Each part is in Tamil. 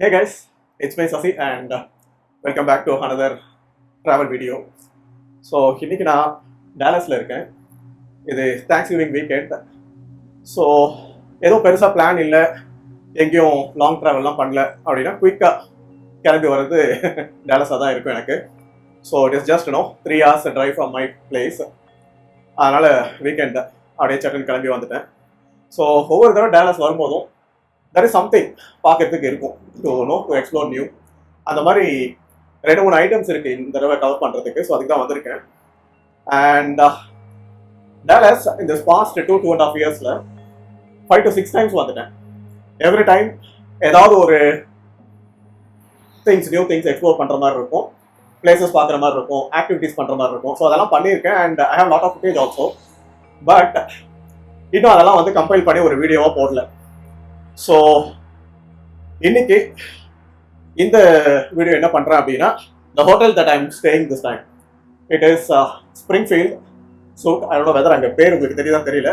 Hey guys, it's me Sasi and welcome back to another travel video. So இன்னைக்கு நான் டாலஸ்ல இருக்கேன். இது தேங்க்ஸ்கிவிங் வீக்கெண்ட். ஸோ ஏதோ பெருசாக பிளான் இல்லை, எங்கேயும் லாங் ட்ராவல்லாம் பண்ணல அப்படின்னா குயிக்காக கிளம்பி வர்றது டாலஸாக தான் இருக்கும் எனக்கு. So it is just 3 hours drive from my place. அதனால் வீக்கெண்ட் அப்படியே சட்டுன்னு கிளம்பி வந்துட்டேன். ஸோ ஒவ்வொரு தடவை டாலஸ் வரும்போதும் there is something பார்க்கறதுக்கு இருக்கும் டு எக்ஸ்ப்ளோர் நியூ. அந்த மாதிரி 2-3 ஐட்டம்ஸ் இருக்கு இந்த தடவை கவர் பண்ணுறதுக்கு. ஸோ அதுக்கு தான் வந்திருக்கேன். அண்ட் டாலஸ் இந்த பாஸ்ட் 2.5 yearsல 5 to 6 times வந்துட்டேன். எவ்ரி டைம் ஏதாவது ஒரு நியூ திங்ஸ் எக்ஸ்ப்ளோர் பண்ணுற மாதிரி இருக்கும், பிளேசஸ் பார்க்குற மாதிரி இருக்கும், ஆக்டிவிட்டீஸ் பண்ணுற மாதிரி இருக்கும். ஸோ அதெல்லாம் பண்ணியிருக்கேன் and I have lot of footage also. But இன்னும் அதெல்லாம் வந்து கம்பைல் பண்ணி ஒரு வீடியோவாக போடல. ஸோ இன்னைக்கு இந்த வீடியோ என்ன பண்ணுறேன் அப்படின்னா, the hotel that I'm staying this time it is Springfield suite. I don't know whether அங்கே பேர் உங்களுக்கு தெரியுதான்னு தெரியல.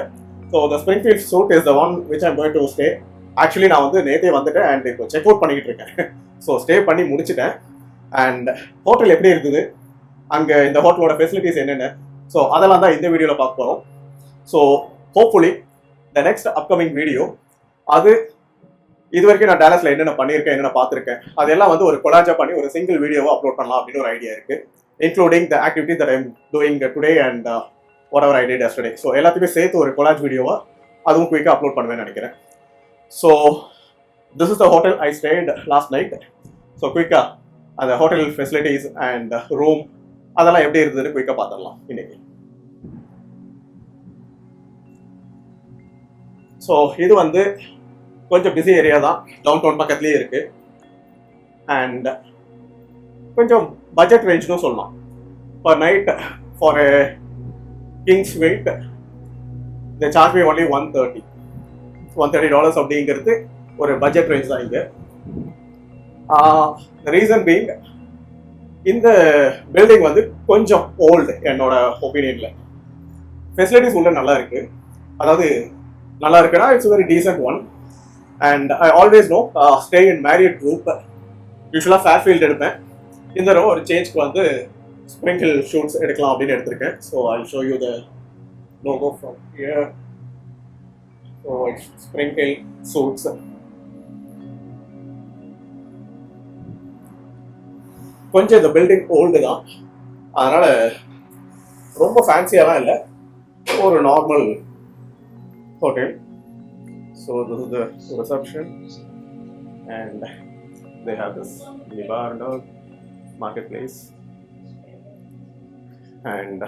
So the Springfield suite is the one which I'm going to stay. Actually நான் வந்து நேற்றே வந்துட்டேன் அண்ட் இப்போ செக் அவுட் பண்ணிக்கிட்டு இருக்கேன். ஸோ ஸ்டே பண்ணி முடிச்சுட்டேன். அண்ட் ஹோட்டல் எப்படி இருக்குது, அங்கே இந்த ஹோட்டலோட ஃபெசிலிட்டிஸ் என்னென்ன, ஸோ அதெல்லாம் தான் இந்த வீடியோவில் பார்க்க போகிறோம். So hopefully the next upcoming video அது இது வரைக்கும் நான் டாலஸ்ல என்னென்ன பண்ணியிருக்கேன், என்னென்ன பார்த்துருக்கேன், அதெல்லாம் வந்து ஒரு கொலாஜா பண்ணி ஒரு சிங்கிள் வீடியோவை அப்லோட் பண்ணலாம் அப்படின்னு ஒரு ஐடியா இருக்கு, including the activity that I'm doing today and what ever I did yesterday. So எல்லாத்தையுமே சேர்த்து ஒரு கொலாஜ் வீடியோவா அதுவும் குயிக்காக அப்லோட் பண்ணுவேன்னு நினைக்கிறேன். So this is the hotel I state last night. So குயிக்காக அந்த ஹோட்டல் ஃபெசிலிட்டிஸ் அண்ட் ரூம் அதெல்லாம் எப்படி இருந்ததுன்னு குயிக்காக பார்த்துடலாம் இன்னைக்கு. ஸோ இது வந்து கொஞ்சம் பிஸி ஏரியா தான், டவுன் டவுன் பக்கத்துலேயே இருக்கு. அண்ட் கொஞ்சம் பட்ஜெட் ரேஞ்ச்னு சொல்லலாம். Per night for a king suite they charge me only $130 அப்படிங்கிறது ஒரு பட்ஜெட் ரேஞ்ச் தான் இங்கே. ரீசன் பீங் இந்த பில்டிங் வந்து கொஞ்சம் ஓல்டு என்னோட ஒப்பீனியனில். ஃபெசிலிட்டிஸ் உள்ள நல்லா இருக்கு, அதாவது நல்லா இருக்குன்னா it's very decent one. And I always no stay in Marriott group. யூஸ்வலாக ஃபேர்ஃபீல்டு எடுப்பேன். இந்த தடவை ஒரு சேஞ்ச்க்கு வந்து ஸ்ப்ரிங்கிள் ஷூட்ஸ் எடுக்கலாம் அப்படின்னு எடுத்திருக்கேன். So I show you the logo from here. So it's SpringHill Suites. கொஞ்சம் இந்த பில்டிங் ஓல்டு தான், அதனால ரொம்ப ஃபேன்சியாலாம் இல்லை, ஒரு normal hotel. So this is the reception and they have this bar and marketplace. And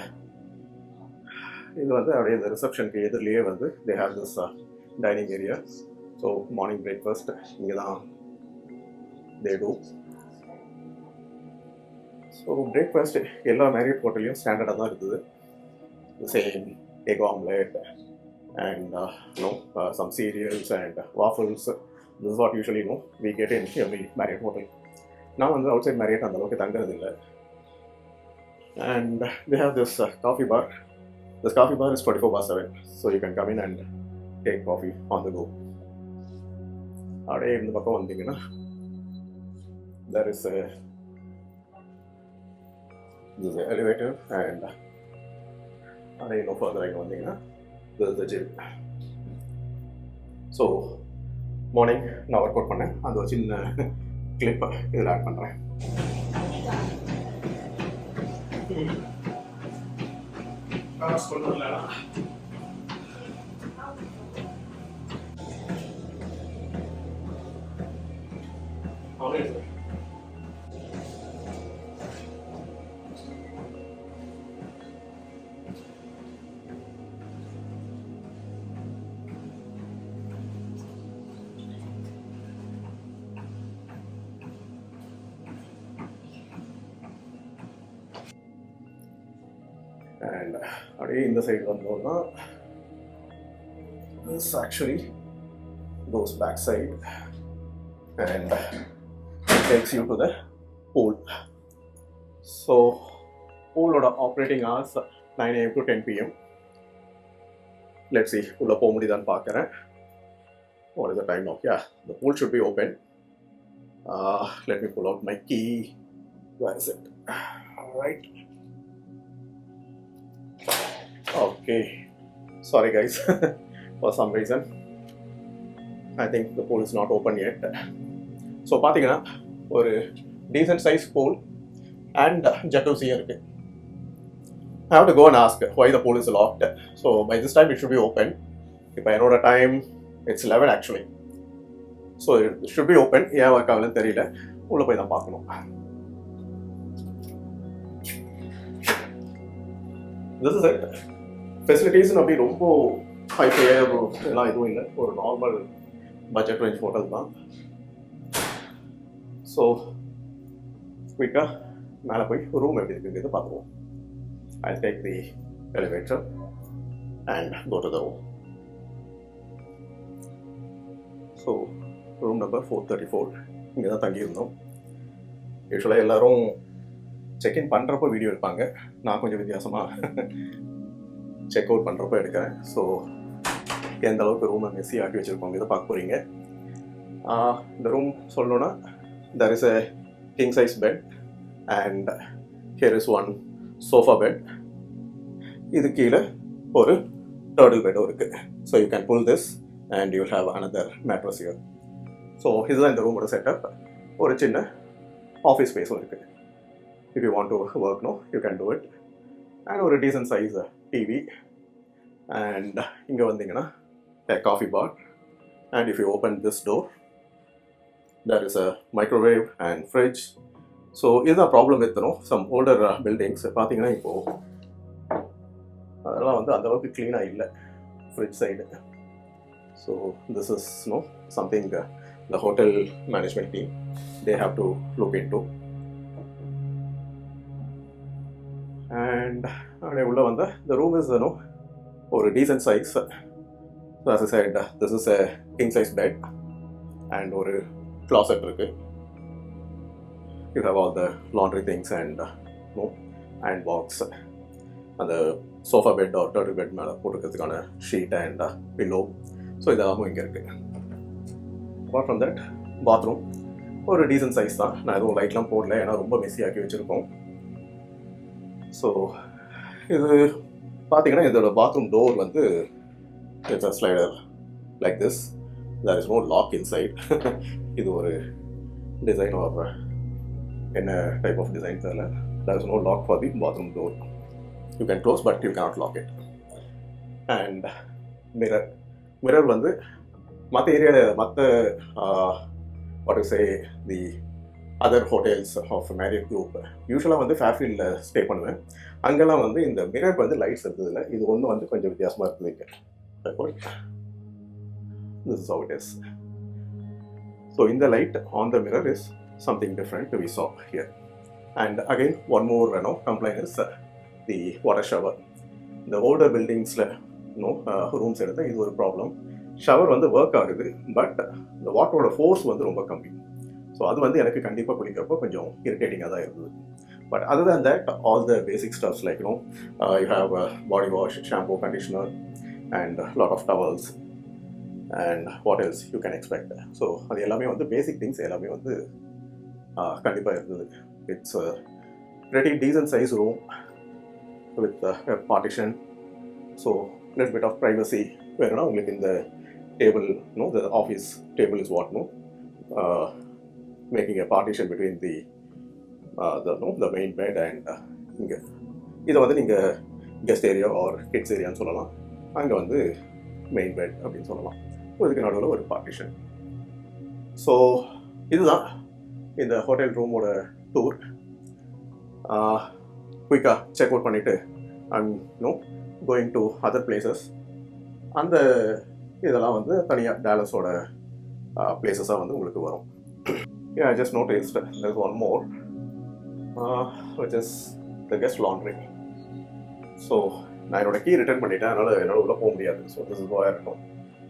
இது வந்து அப்படியே இந்த ரிசப்ஷனுக்கு எதிரிலேயே வந்து they have this dining area. So morning breakfast இங்கே தான் they do. ஸோ பிரேக்ஃபாஸ்ட் எல்லா மேரியட் ஹோட்டல்லையும் ஸ்டாண்டர்டாக தான் இருக்குது. Same egg omelette and some cereals and waffles. This is what usually we get in every Marriott hotel. Now on the outside Marriott and the local tangadilla. And they have this coffee bar. This coffee bar is 24/7, so you can come in and take coffee on the go. Ade in the bakka vandinga there is a this is the elevator and ade no further I vandinga the gym. So morning நான் ஒர்க் அவுட் பண்ணேன், அந்த ஒரு சின்ன கிளிப்பை இதில் ஆட் பண்ணுறேன். அண்ட் அப்படியே இந்த சைடு வந்தோம்னா this actually goes back side and takes you to the pool. So pool operating hours 9 AM to 10 PM. Let's see உள்ள போக முடியுதான்னு பார்க்குறேன். What is the time now? Yeah, the pool should be open. Let me pull out my key. Where is it? All right. Okay. Sorry guys. For some reason I think the pool is not open yet. So பாத்தீங்கன்னா ஒரு decent size pool and jacuzzi இருக்கு. I have to go and ask why the pool is locked. So by this time it should be open. If I know the time, it's 11 actually. So it should be open. ஏன் ஒர்க் ஆகலன்னு தெரியல. உள்ள போய் தான் பார்க்கணும். This is it. Facilities அப்படி ரொம்ப ஹைஃபையாக எல்லாம் எதுவும் இல்லை. ஒரு நார்மல் பட்ஜெட் ரேஞ்ச் ஹோட்டல் தான். ஸோ குயிக்காக மேலே போய் ரூம் எப்படி இருக்குங்கிறது பார்த்துருவோம். I'll take the elevator and go to the room. So room number 434 இங்கே தான் தங்கியிருந்தோம். யூஸ்வலாக எல்லோரும் செக்இன் பண்ணுறப்போ வீடியோ எடுப்பாங்க. நான் கொஞ்சம் வித்தியாசமாக செக் அவுட் பண்ணுறப்போ எடுக்கிறேன். ஸோ எந்த அளவுக்கு ரூமை மெஸ்ஸி ஆக்கி வச்சுருக்கோங்க இதை பார்க்க போகிறீங்க. இந்த ரூம் சொல்லணுன்னா there is a king size bed and here is one sofa bed. இது கீழே ஒரு டர்டில் பெட்டும் இருக்குது. So you can pull this and you have another mattress here. So இதுதான் இந்த ரூமோட செட்டப். ஒரு சின்ன ஆஃபீஸ் ஸ்பேஸும் இருக்குது. if you want to work, no, you can do it. And ஒரு decent size TV and இங்கே வந்தீங்கன்னா a coffee bar, and if you open this door there is a microwave and fridge. So இதுதான் problem with some older buildings. பார்த்தீங்கன்னா இப்போது அதெல்லாம் வந்து அந்தளவுக்கு க்ளீனாக இல்லை fridge side. So this is something the hotel management team they have to look into. And அப்படியே உள்ள வந்த the room is ஒரு decent size. So as I said, this is a king size bed and ஒரு closet இருக்கு. You have all the laundry things and and box. அந்த sofa bed or turtle bed மேலே போட்டுக்கிறதுக்கான ஷீட் அண்ட் பில்லோ. ஸோ இதெல்லாமும் இங்கே இருக்குது. அப்பார்ட் ஃப்ரம் தட் பாத்ரூம் ஒரு டீசன்ட் சைஸ் தான். நான் எதுவும் லைட்லாம் போடல, ஏன்னா ரொம்ப மெஸ்ஸி ஆக்கி வச்சுருக்கோம். ஸோ இது பார்த்தீங்கன்னா இதோட பாத்ரூம் டோர் வந்து it's a slider like this. There is no lock inside. இது ஒரு டிசைன் ஆர் என்ன டைப் ஆஃப் டிசைன் தெரியல. There is no lock for the bathroom door. You can close but you cannot lock it. And mirror வந்து மற்ற ஏரியாவில் மற்ற what to say the other hotels of Marriott group யூஸ்வலாக வந்து ஃபேர்ஃபீல்டில் ஸ்டே பண்ணுவேன். அங்கெல்லாம் வந்து இந்த மிரருக்கு வந்து லைட்ஸ் இருந்ததில்லை. இது ஒன்று வந்து கொஞ்சம் வித்தியாசமாக இருக்குது இங்கே. This is how it is. So in the light on the mirror is something different we saw here. And again one more complaint is the water shower. The older buildings rooms எடுத்தால் இது ஒரு ப்ராப்ளம். ஷவர் வந்து ஒர்க் ஆகுது, பட் இந்த வாட்டரோட ஃபோர்ஸ் வந்து ரொம்ப கம்மி. ஸோ அது வந்து எனக்கு கண்டிப்பாக குளிக்கிறப்போ கொஞ்சம் இரிட்டேட்டிங்காக தான் இருந்தது. But other than that all the basic stuffs like you have body wash, shampoo, conditioner and lot of towels and what else you can expect. So அது எல்லாமே வந்து பேசிக் திங்ஸ் எல்லாமே வந்து கண்டிப்பாக இருந்தது. It's pretty decent size room with a partition, so little bit of privacy where உங்களுக்கு இந்த table, the office table is what making a partition between the main bed and இங்க இதை வந்து நீங்கள் கெஸ்ட் ஏரியா ஆர் கிட்ஸ் ஏரியான்னு சொல்லலாம். அங்கே வந்து மெயின் பெட் அப்படின்னு சொல்லலாம். இதுக்கு நடுவில் ஒரு பார்ட்டிஷன். ஸோ இதுதான் இந்த ஹோட்டல் ரூமோட டூர். குயிக்காக செக் அவுட் பண்ணிவிட்டு I'm going to other places. அந்த இதெல்லாம் வந்து தனியாக டேலஸோட பிளேசஸாக வந்து உங்களுக்கு வரும். I just noticed there is one more which is the guest laundry. ஸோ நான் என்னோட கீ ரிட்டர்ன் பண்ணிட்டேன், அதனால் என்னால் உள்ளே போக முடியாது. So this is where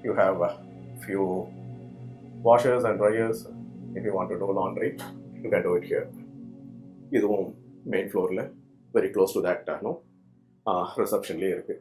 you have few washers and dryers. If you want to do laundry, you can do it here. இதுவும் மெயின் ஃப்ளோரில் வெரி க்ளோஸ் டு தேட் ரிசப்ஷன்லேயே இருக்குது.